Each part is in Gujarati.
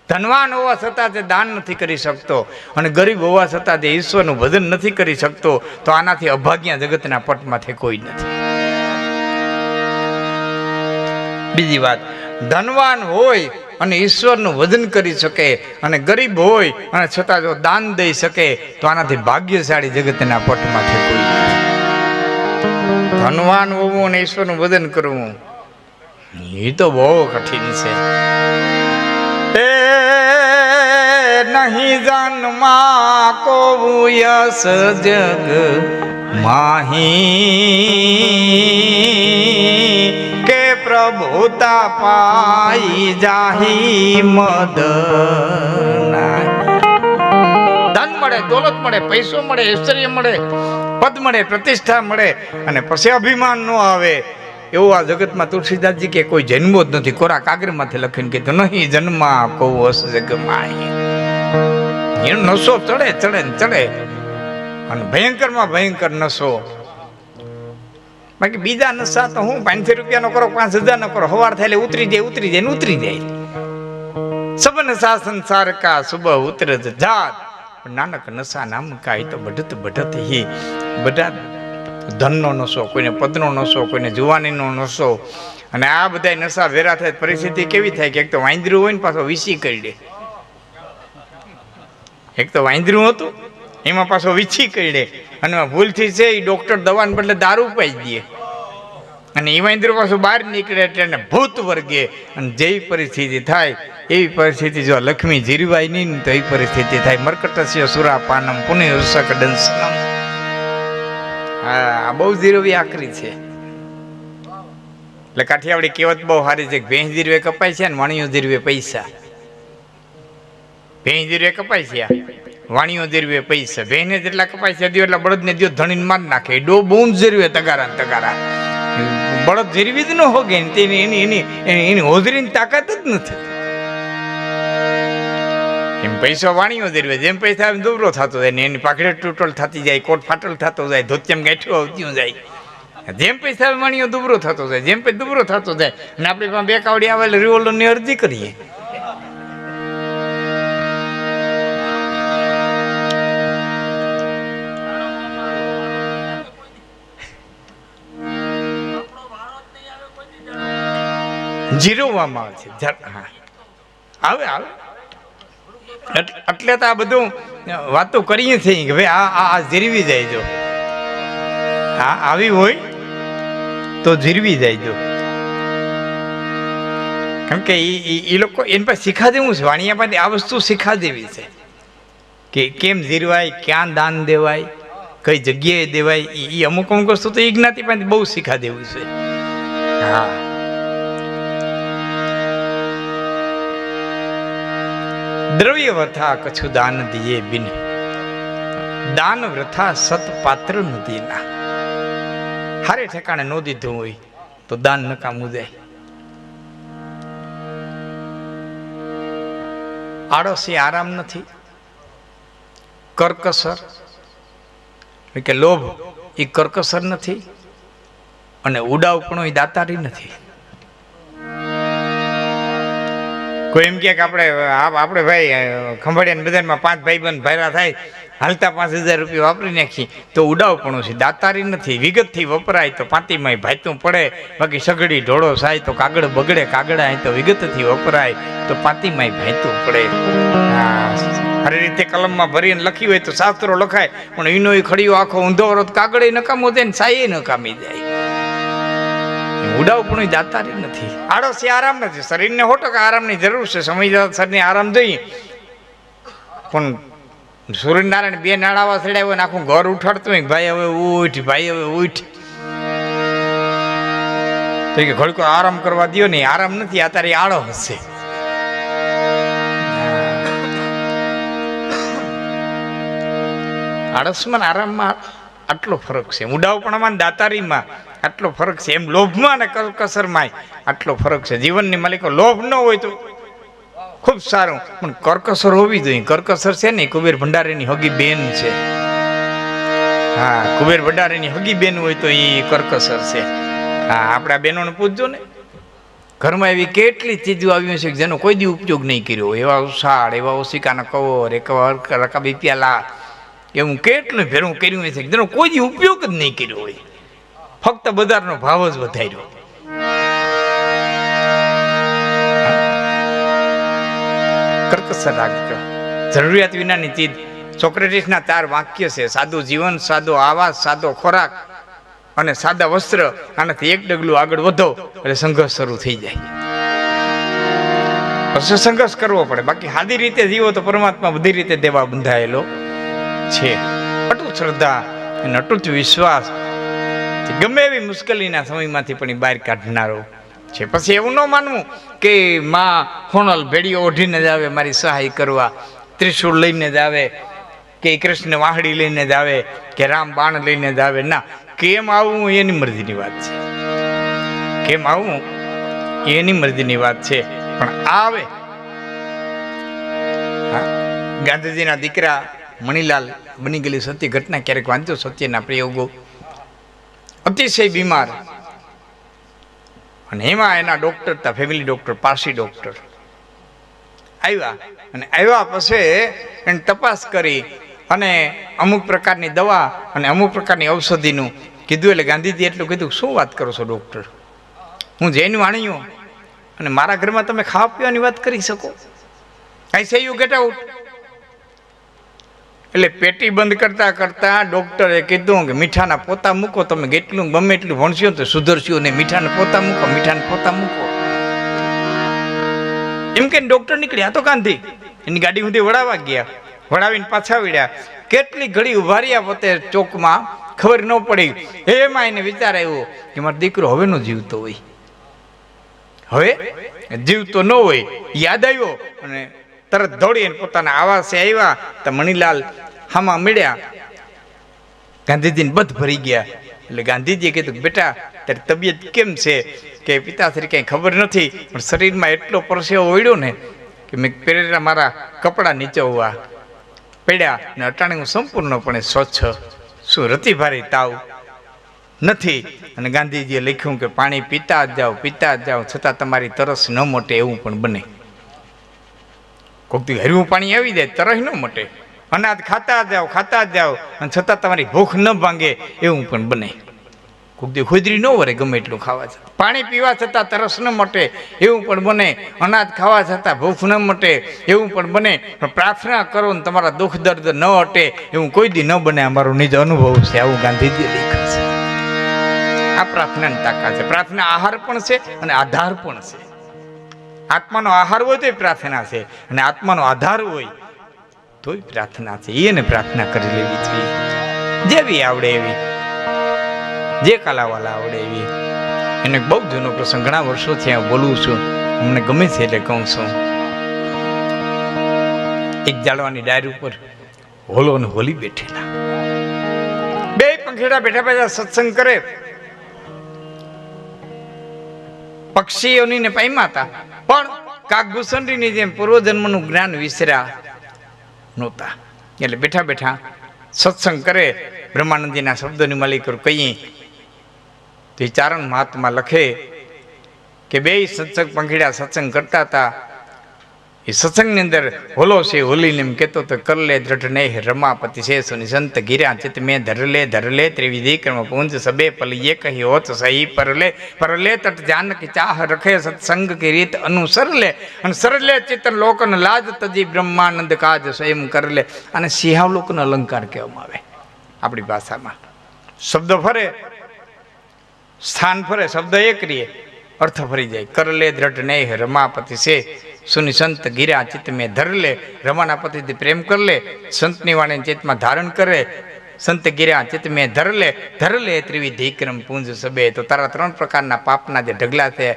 ધનવાન હોવા છતાં તે દાન નથી કરી શકતો અને ગરીબ હોવા છતાં તે ઈશ્વરનું ભજન નથી કરી શકતો, તો આનાથી અભાગ્યા જગતના પટમાંથી કોઈ નથી. બીજી વાત, ધનવાન હોય અને ઈશ્વરનું ભજન કરી શકે અને ગરીબ હોય અને છતાં જો દાન દઈ શકે, તો આનાથી ભાગ્યશાળી જગતના પટમાંથી કોઈ નથી. ધનવાન હોવું અને ઈશ્વરનું ભજન કરવું એ તો બહુ કઠિન છે. નહીં જન્મા કો યસ જગ માહી કે પ્રભુતા પાઈ જાહી મદના. ધન મળે, દોલત મળે, પૈસો મળે, ઐશ્વર્ય મળે, પદ મળે, પ્રતિષ્ઠા મળે અને પછી અભિમાન ન આવે, એવું આ જગતમાં તુલસીદાસજી કે કોઈ જન્મો જ નથી. કોરા કાગળમાંથી લખીને કીધું, નહીં જન્મા કો યસ જગ માહી. એનો નશો ચડે ચડે ને ચડે અને ભયંકર માં ભયંકર નશો. બાકી બીજા નશા તો હું 500 રૂપિયાનો કરો, 5000 નો કરો, હવાર થાય ઉતરી જાય ને ઉતરી જાય. સબન સા સંસાર કા સુબહ ઉતરત જાત, નાનક નશા નામ કા તો બઢત બઢત હી. બધા ધનનો નશો, કોઈને પદનો નશો, કોઈને જુવાનીનો નશો, અને આ બધા નશા ભેરા થાય પરિસ્થિતિ કેવી થાય કે એક તો વાંદરું હોય ને પાછો વીસી કરી દે. એક તો વાંદરું હતું એમાં પાછો વીછી કરી દે અને ભૂલથી છે એ ડોક્ટર દવાને બદલે દારૂ પાઈ દે અને એ વાંદરું પાછું બહાર નીકળે એટલે એને ભૂત વર્ગે. અને જેવી પરિસ્થિતિ થાય એવી પરિસ્થિતિ જો લક્ષ્મી જીરવાય નહીં તો એ પરિસ્થિતિ થાય. મર્કટસ્ય સુરાપાનમ પુનિ ઉષક દંસનમ. હા, બહુ જીરવી આકરી છે. એટલે કાઠિયાવાડી કહેવત બહુ સારી છે કે ભેંસ જીરવે કપાય છે ને વાણીઓ જીરવે પૈસા. ભેંસ જીરવે કપાય છે, વાણીઓ જીરવે પૈસા. ભેંસને જેટલા કપાય છે એટલા બળદને જો ધણીને માર નાખે. ડો બહુ જીરવે તગારા ને તગારા. બળદ જીરવી જ ન હોગે, એની હોજરીની તાકાત જ નથી. એમ પૈસો વાણીઓ જીરવે. જેમ પૈસા દુબળો થતો જાય ને એની પાખડે તૂટલ થતી જાય, કોટ ફાટલ થતો જાય, ધોતિયામ ગાંઠું આવતું જાય. જેમ પૈસા વાણીઓ દુબળો થતો જાય, જેમ પૈસા દુબળો થતો જાય. અને આપણે પાસે 2 કાવડી આવે રિવોલ્વરની અરજી કરીએ. જીરવવામાં આવે છે. હા, આવે આવે. એટલે તો આ બધું વાતો કરીએ છીએ કે ભાઈ આ જીરવી જાય. જો હા આવી હોય તો જીરવી જાય. જો કેમ કે એ લોકો એની પાસે શીખા દેવું છે. વાણિયા પાસે આ વસ્તુ શીખા દેવી છે કે કેમ જીરવાય, ક્યાં દાન દેવાય, કઈ જગ્યાએ દેવાય. એ અમુક વસ્તુ તો એ જ્ઞાતિ પાસે બહુ શીખા દેવું છે. હા, દ્રવ્ય વથા કછુ દાન દિયે બિન, દાન વ્રથા સત પાત્ર નથી ના. હારે ઠેકાણે નો દીધું હોય તો દાન નકામું જાય. આળસ એ આરામ નથી. કરકસર કે લોભ એ કરકસર નથી. અને ઉડાવપણો એ દાતારી નથી. કોઈ એમ કે આપણે ભાઈ ખંભાળિયા બજારમાં 5 ભાઈબંધ ભાયરા થાય, હાલતા 5000 રૂપિયા વાપરી નાખી તો ઉડાવપણું છે, દાતારી નથી. વિગતથી વપરાય તો પાતીમાં ભાઈતું પડે. બાકી સગડી ઢોળો સાય તો કાગળ બગડે. કાગળ આય તો વિગતથી વપરાય તો પાતીમાં ભાઈતું પડે. સારી રીતે કલમમાં ભરીને લખી હોય તો શાસ્ત્રો લખાય, પણ એનો એ ખડીયો આખો ઊંધો વરો કાગળ નકામો જાય ને સાયે નકામી જાય. ઉડાવપણું દાતારી નથી. આળસ એ આરામ નથી. શરીરને 100% આરામની જરૂર છે. સમય શરીરને આરામ જોઈએ, પણ સૂર્યનારાયણ 2 નાળાવા ચડાવ્યો હોય ને આખું ઘર ઉઠાડતું હોય, ભાઈ હવે ઉઠ, ભાઈ હવે ઉઠ, તો કે ઘડીકો આરામ કરવા દો ને. આરામ નથી, આ તારી આળસ છે. આળસમાં આરામમાં આટલો ફરક છે. ઉડાવપણામાં દાતારીમાં આટલો ફરક છે. એમ લોભમાં અને કરકસરમાં આટલો ફરક છે. જીવનની માલિકો લોભ ન હોય તો ખૂબ સારું, પણ કરકસર હોવી જોઈએ. કરકસર છે ને કુબેર ભંડારીની હગી બેન છે. હા, કુબેર ભંડારીની હગી બેન હોય તો એ કરકસર છે. હા, આપણા બહેનોને પૂછજો ને, ઘરમાં એવી કેટલી ચીજો આવી છે જેનો કોઈ દી ઉપયોગ નહીં કર્યો, એવા ઉષાળ, એવા ઓશિકાના કવર, એવા રકાબી પ્યાલા, એવું કેટલું ભેરું કર્યું છે જેનો કોઈ દી ઉપયોગ જ નહીં કર્યો હોય, ફક્ત બજારનો ભાવ જ વધાર્યો. કરકસર રાખજો. જરૂરિયાત વિનાની ચીજ. સોક્રેટિસના 4 વાક્ય છે: સાદું જીવન, સાદો આવાસ, સાદો ખોરાક અને સાદા વસ્ત્ર. આનાથી એક ડગલું આગળ વધો એટલે સંઘર્ષ શરૂ થઈ જાય. પછી સંઘર્ષ કરવો પડે. બાકી સાદી રીતે જીવો તો પરમાત્મા બધી રીતે દેવા બંધાયેલો છે. અટૂટ શ્રદ્ધા અને અટૂટ વિશ્વાસ ગમે એવી મુશ્કેલીના સમયમાંથી પણ બહાર કાઢનારો છે. પછી એવું ન માનવું કે માં હોનલ ભેડીઓ ઓઢીને જ આવે મારી સહાય કરવા, ત્રિશૂળ લઈને જ આવે, કે કૃષ્ણ વાહડી લઈને જ આવે, કે રામ બાણ લઈને જ આવે. ના, કેમ આવવું એની મરજીની વાત છે. કેમ આવવું એની મરજીની વાત છે, પણ આવે. ગાંધીજીના દીકરા મણીલાલ બની ગયેલી સત્ય ઘટના ક્યારેક વાંચ્યો? સત્યના પ્રયોગો. અતિશય બીમાર, અને એમાં એના ડોક્ટર હતા, ફેમિલી ડોક્ટર, પારસી ડોક્ટર આવ્યા. અને આવ્યા પછી એને તપાસ કરી અને અમુક પ્રકારની દવા અને અમુક પ્રકારની ઔષધિનું કીધું. એટલે ગાંધીજી એટલું કીધું, શું વાત કરો છો ડૉક્ટર? હું જૈન વાણિયો અને મારા ઘરમાં તમે ખાવા પીવાની વાત કરી શકો? આઈ સે યુ ગેટ આઉટ. એટલે પેટી બંધ કરતા કરતા ડોક્ટરે કીધું કે મીઠાના પોતા મૂકો, તમે કેટલું ગમે એટલું ભણશો તો સુધરશો ને, મીઠાના પોતા મૂકો, મીઠાના પોતા મૂકો. એમ કે ડોક્ટર નીકળ્યા તો ગાંધી એની ગાડી સુધી વડાવવા ગયા, વડાવીને પાછા વળ્યા. કેટલી ઘડી ઉભા રહ્યા પોતે ચોકમાં, ખબર ન પડી. એમાં એને વિચાર આવ્યો કે મારો દીકરો હવે નો જીવતો હોય, હવે જીવતો ન હોય. યાદ આવ્યો અને તરત દોડીને પોતાના આવાસે આવ્યા તો મણીલાલ હામાં મળ્યા. ગાંધીજીને બધ ભરી ગયા. એટલે ગાંધીજીએ કીધું, બેટા તારી તબિયત કેમ છે? કે પિતાશ્રી કંઈ ખબર નથી, પણ શરીરમાં એટલો પરસેવો વળ્યો ને કે મેં પહેરેલા મારા કપડાં નીચે હોવા પડ્યા ને અટાણે હું સંપૂર્ણપણે સ્વચ્છ શું, રતિભારી તાવ નથી. અને ગાંધીજીએ લખ્યું કે પાણી પીતા જ જાઓ, છતાં તમારી તરસ ન મટે એવું પણ બને. કોઈક દી હર્યું પાણી આવી જાય, તરસ ન મટે. અનાજ ખાતા જ જાઓ અને છતાં તમારી ભૂખ ન ભાંગે એવું પણ બને. કોઈક દી ખુદરી ન વરે ગમે એટલું ખાવા છતાં. પાણી પીવા છતાં તરસ ન મટે એવું પણ બને. અનાજ ખાવા છતાં ભૂખ ન મટે એવું પણ બને. પણ પ્રાર્થના કરો ને તમારા દુઃખ દર્દ ન અટે એવું કોઈ દી ન બને. અમારો નિજ અનુભવ છે. આવું ગાંધીજી લખ્યું છે. આ પ્રાર્થનાની તાકાત છે. પ્રાર્થના આહાર પણ છે અને આધાર પણ છે. આત્માનો આહાર હોય તોય પ્રાર્થના છે, અને આત્માનો આધાર હોય તોય પ્રાર્થના છે. એને પ્રાર્થના કરી લેવી જોઈએ, જેવી આવડે એવી, જે કાલાવાલા આવડે એવી. એને બહુ જૂનો પ્રસંગ, ઘણા વર્ષોથી હું બોલું છું, અમને ગમે છે એટલે કહું છું. એક જાળવાની ડાયરી ઉપર હોલો અને હોલી બેઠેલા, બે પંખીડા બેઠા બેઠા સત્સંગ કરે. પક્ષીઓની ને પામ્યા હતા, પણ કાગભૂષણની જેમ પૂર્વજન્મનું જ્ઞાન વિસર્યા નહોતા. એટલે બેઠા બેઠા સત્સંગ કરે. બ્રહ્માનંદજીના શબ્દોની માલિકો કહીએ તો એ ચારણ મહાત્મા લખે કે બે સત્સંગ પંખીડા સત્સંગ કરતા હતા. એ સત્સંગની અંદર હોલો છે હોલીને એમ કહેતો તો કરલે દ્રઢ નહીં રમાપતિ છે સુની સંત ગીર્યા ચિત મેં ધરલે ત્રિવિધિ કર્મ પૂંજ સબે પલીએ કહી હોત સહી પરલે તટ જાનકી ચાહ રખે સત્સંગ की રીત અનુસર લે અને સરલે ચિત્ત લોકન લાજ તજી બ્રહ્માનંદ કાજ સ્વયં કર લે. અને સિંહાવલોકન અલંકાર કહેવામાં આવે આપણી ભાષામાં. શબ્દ ફરે, સ્થાન ફરે, શબ્દ એક રીએ, અર્થ ફરી જાય. કરલે દ્રઢ નહીં રમાપતિ છે સુની સંત ગીર્યા ચિત્ત મેં ધર લે. રમાના પતિથી પ્રેમ કર લે, સંતની વાણીને ચિત્તમાં ધારણ કરે. સંત ગીર્યા ચિત્ત મેં ધર લે ત્રિવિધિ ક્રમ પૂંજ સબે. તો તારા 3 પ્રકારના પાપના જે ઢગલા છે,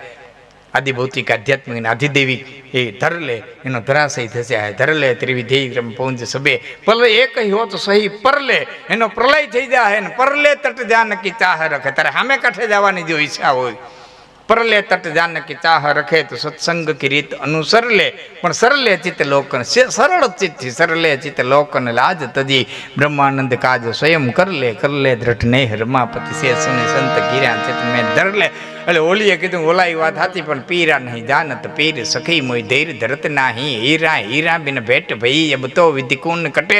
આદિભૌતિક, આધ્યાત્મિક અને આધિદૈવિક, એ ધર લે, એનો ધરાશય થશે. ધર લે ત્રિવિધિ ક્રમ પૂંજ સબે. પલ એક હો તો સહી પરલે, એનો પ્રલય થઈ જાય ને પરલે તટ જાનકી ચાહ રખે. તારે સામે કાંઠે જવાની જો ઈચ્છા હોય, પરલે તટ જાનકી ચાહ રખે તો સત્સંગ की રીત અનુસર લે. પણ સરલે ચિત્ત લોકન, સરળ ચિત્તથી સરલે ચિત્ત લોકન લાજ તજી બ્રહ્માનંદ કાજ સ્વયં કર લે દ્રઢ નહીં રમાપતિ છે સુની સંત ગીર્યા ચિત્ત મેં ધર લે. એટલે ઓલીએ કીધું ઓલા વાત હતી પણ પીરા નહીં જાનત પીર સખી મોય ધૈર્ય ધરત નાહી હીરા હીરા બિન ભેટ ભઈ અબ તો વિધિ કુન કટે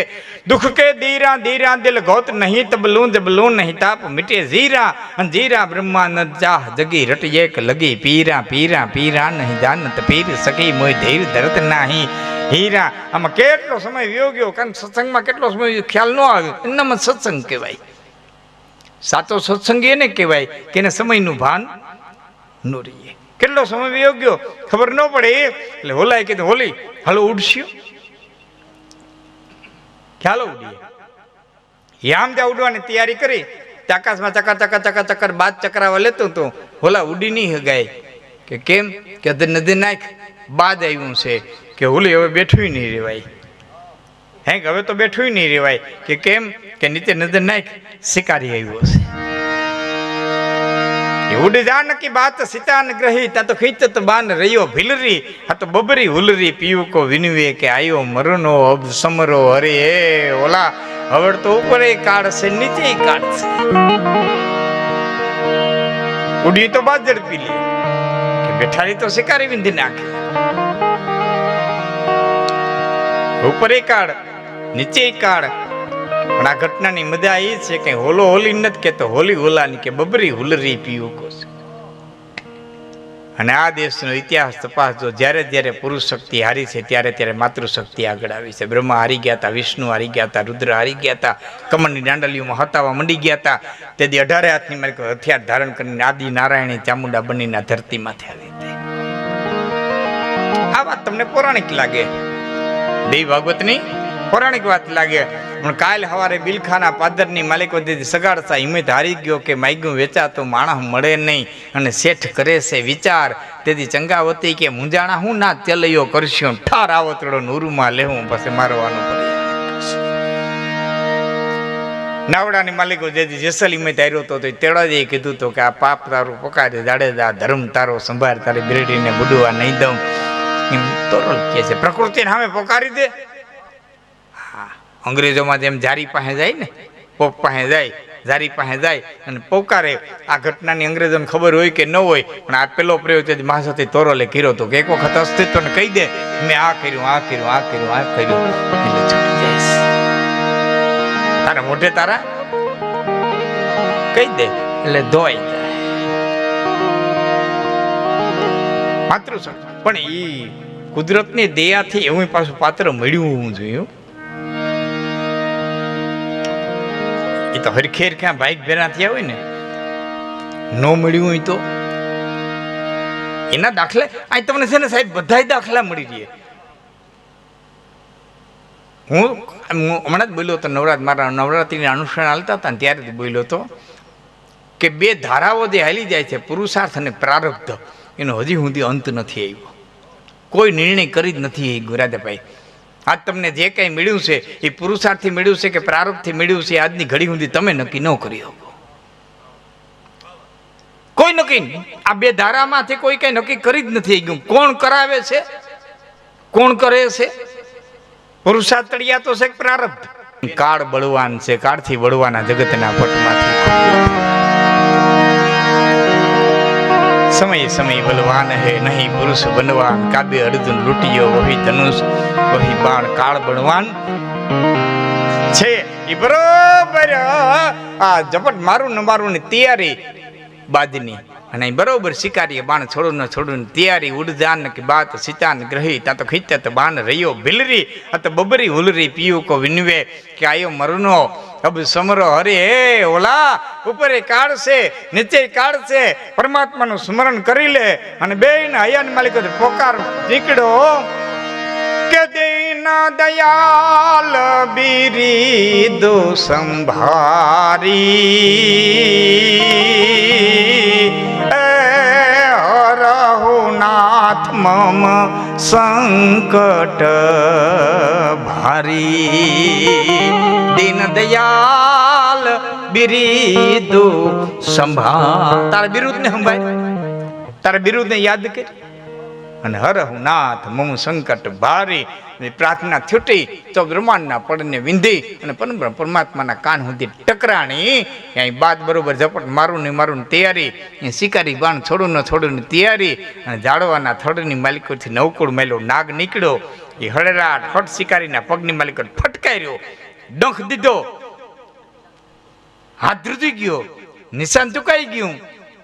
દુખ કે ધીરા ધીરા દિલ ગોત નહીં તબલું જબલું નહીં તાપ મિટે જીરા જીરા બ્રહ્માનંદ ચાહ જગી રટ એક લગી પીરા પીરા પીરા નહીં જાનત પીર સખી મોય ધૈર્ય ધરત નાહી હીરા. આમાં કેટલો સમય વયો ગયો, કારણ સત્સંગમાં કેટલો સમય ખ્યાલ ન આવ્યો. એનામાં સત્સંગ કહેવાય. સાચો સત્સંગ એને કહેવાય કે એને સમયનું ભાન ન રહીએ. કેટલો સમય વયો ગયો ખબર ન પડે. એટલે હોલાએ કીધું હોલી હાલો ઉડશ્યો, ખ્યાલો ઉડીએ. યામ ત્યાં ઉડવાની તૈયારી કરી, આકાશમાં ચકર ચકર ચકર ચકર બાદ ચકરાવા લેતો તો હોલા ઉડી નહીં હગાય. કે કેમ? કે નદી નાખ બાદ આવ્યું છે. કે હોલી હવે બેઠું નહીં રેવાય. હે હવે તો બેઠું નહીં રેવાય. કે કેમ? કે નીચે નજર નાખ શિકારી આવ્યો છે. ઉડી જા નકી બાત સીતાન ગ્રહી તા તો ખીચ તો બાન રહ્યો ભીલરી આ તો બબરી હુલરી પીયુ કો વિનવે કે આયો મરનો અબ સમરો હરે હે ઓલા હવે તો ઉપર કાઢ છે નીચે કાઢ છે. ઉડી તો બાદ ઝડપી લે કે બેઠારી તો શિકારી વિંધી નાખે. ઉપર કાઢ નીચે કાઢ. પણ આ ઘટનાની મજા એ છે કે હોલો હોલી નથી કેતો, હોલી હોલાની કે બબરી હુલરી પીવું કો. અને આ દેશનો ઇતિહાસ તપાસજો. જ્યારે જ્યારે પુરુષ શક્તિ હારી છે ત્યારે ત્યારે માતૃશક્તિ આગળ આવી છે. બ્રહ્મા હારી ગયા હતા, વિષ્ણુ હારી ગયા હતા, રુદ્ર હારી ગયા હતા, કમળની દાંડલીઓમાં હતાવા મંડી ગયા હતા. તેથી 18 હાથની મારી હથિયાર ધારણ કરીને આદિ નારાયણી ચામુંડા બનીને ધરતીમાંથી આવી હતી. આ વાત તમને પૌરાણિક લાગે, દેવી ભાગવતની પૌરાણિક વાત લાગે. પણ કાલ સવારે બિલખાના પાદરની માલિકો દીધી સગાડતા હિંમત હારી ગયો કે માગ્યું વેચાતો માણસ મળે નહીં અને શેઠ કરે છે વિચાર. તેથી ચંગાવતી કે મુંજાણા હું ના તેલૈયો કરશું ઠાર આવતડો નૂરુમાં લેવું પછી મારવાનું પડે. નાવડાની માલિકો જેથી જેસલ હિંમત હાર્યો હતો તો તેડાજે કીધું તો કે આ પાપ તારું પકારે જાડેજા ધર્મ તારો સંભાળ તારી બેરડીને બુડવા નહીં દઉં એમ તોરલ કે છે. પ્રકૃતિને સામે પોકારી દે. અંગ્રેજોમાં જેમ જારી પાસે જાય ને, પોપ પાસે જાય, જારી પાસે જાય અને પોકારે. આ ઘટનાની અંગ્રેજોને ખબર હોય કે ન હોય, પણ આ પેલો પ્રયોગ તે માસાથી તોરલે કર્યો હતો કે એક વખત અસ્તિત્વને કહી દે મેં આ કર્યું આ કર્યું આ કર્યું આ કર્યું એટલે છૂટી જાય. તારા મોઢે તારા કહી દે એટલે ધોઈ જાય માતૃશક્તિ. પણ એ કુદરતની દયાથી એવું પાછું પાત્ર મળ્યું હોવું જોઈએ. એ તો હરખેર ક્યાં બાઈક ભેરા થયા હોય ને ન મળ્યું હોય તો એના દાખલે આ તમને છે ને સાહેબ બધા દાખલા મળી રહે. હું હમણાં જ બોલ્યો હતો મારા નવરાત્રિના અનુષ્ઠાન હાલતા હતા ને ત્યારે જ બોલ્યો હતો કે 2 ધારાઓ જે હાલી જાય છે, પુરુષાર્થ અને પ્રારબ્ધ, એનો હજી સુધી અંત નથી આવ્યો. કોઈ નિર્ણય કરી જ નથી ગુરાદાભાઈ. આજ તમને જે કંઈ મળ્યું છે એ પુરુષાર્થથી મળ્યું છે કે પ્રારબ્ધથી મળ્યું છે આજની ઘડી સુધી તમે નક્કી ન કરી શકો. કોઈ નક્કી, આ 2 ધારામાંથી કોઈ કઈ નક્કી કરી જ નથી ગયું. કોણ કરાવે છે, કોણ કરે છે? પુરુષાર્થ તળિયા તો છે પ્રારબ્ધ. કાળ બળવાન છે, કાળથી બળવાના જગતના પટમાંથી સમય સમય બલવાન હે નહીં પુરુષ બનવાન. કાબે અર્જુન લૂંટ્યો વહી ધનુષ વહી બાણ. કાળ બળવાન છે એ બરોબર આ ઝપટ મારું ન મારું ની તૈયારી બાદની. અને બરોબર શિકારીએ બાણ છોડું ન છોડું તૈયારી. ઉડજાન કે બાત સીતાન ગ્રહી તા તો ખીચત બાણ રહ્યો ભીલરી અત બબરી હુલરી પીયું કો વિનવે કે આયો મરનો અબ સમરો હરે હે ઓલા. ઉપરે કાઢશે નીચે કાઢશે. પરમાત્માનું સ્મરણ કરી લે અને બેયના હૈયાની માલિકો પોકાર નીકળો કે દીના દયાલ બિરીદો સંભારી હરહુનાથ મમ સંકટ ભારી. દીન દયાલ બિરીદો સંભાર. તારા બિરુદ ને સંભાળ, તારા બિરુદ ને યાદ કરી. અને હરહુ નાથ મમ સંકટ ભારી પ્રાર્થના છૂટી તો બ્રહ્માંડના પડને વિંધી અને પરમાત્માના કાન સુધી ટકરાણી અહીં બાદ બરોબર ઝપટ મારું ને તૈયારી શિકારી બાણ છોડું ન છોડું ની તૈયારી અને ઝાડવાના થડની માલિકોથી નવકુળ મેલો નાગ નીકળ્યો એ હળરાટ હટ શિકારીના પગની માલિકો ફટકાર્યો ડંખ દીધો હાથ ધ્રુજી ગયો નિશાન ચુકાઈ ગયું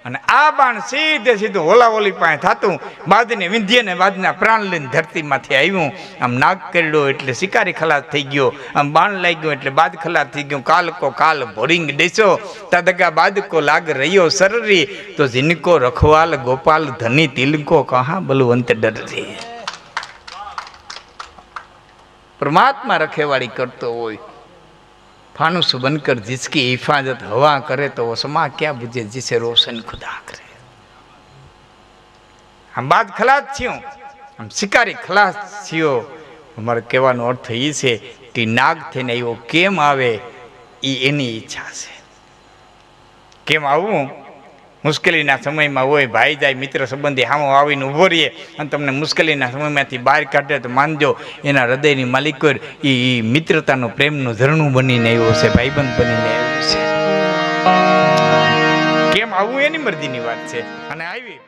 અને આ બાણ સીધું હોલાવોલી પાસે થતું બાદને વિંધ્ય ને બાદના પ્રાણ લઈને ધરતીમાંથી આવ્યું આમ નાગ કરડ્યો એટલે શિકારી ખલાસ થઈ ગયો આમ બાણ લાગ્યો એટલે બાદ ખલાસ થઈ ગયો કાલ કો કાલ ભોરિંગ દેશો તદગા બાદ કો લાગ રહ્યો સરરી તો જીનકો રખવાલ ગોપાલ ધની તિલકો કહા બલવંત ડરરી પરમાત્મા રખેવાળી કરતો હોય फानुस बनकर जिसकी हिफाजत हवा करे तो वो समा क्या बुझे जिसे रोशन खुदा करे हम बात खलास छियो हम शिकारी खलास छियो हमारे कहेવાનો अर्थ એ છે કે નાગ થઈને આવ્યો કેમ આવે એ એની ઈચ્છા છે કેમ આવવું મુશ્કેલીના સમયમાં હોય ભાઈ જાય મિત્ર સંબંધી સામો આવીને ઊભો રહીએ અને તમને મુશ્કેલીના સમયમાંથી બહાર કાઢે તો માનજો એના હૃદયની માલિકો એ મિત્રતાનો પ્રેમનું ઝરણું બનીને આવ્યો છે ભાઈબંધ બનીને આવ્યો છે કેમ આવવું એની મરજીની વાત છે અને આવી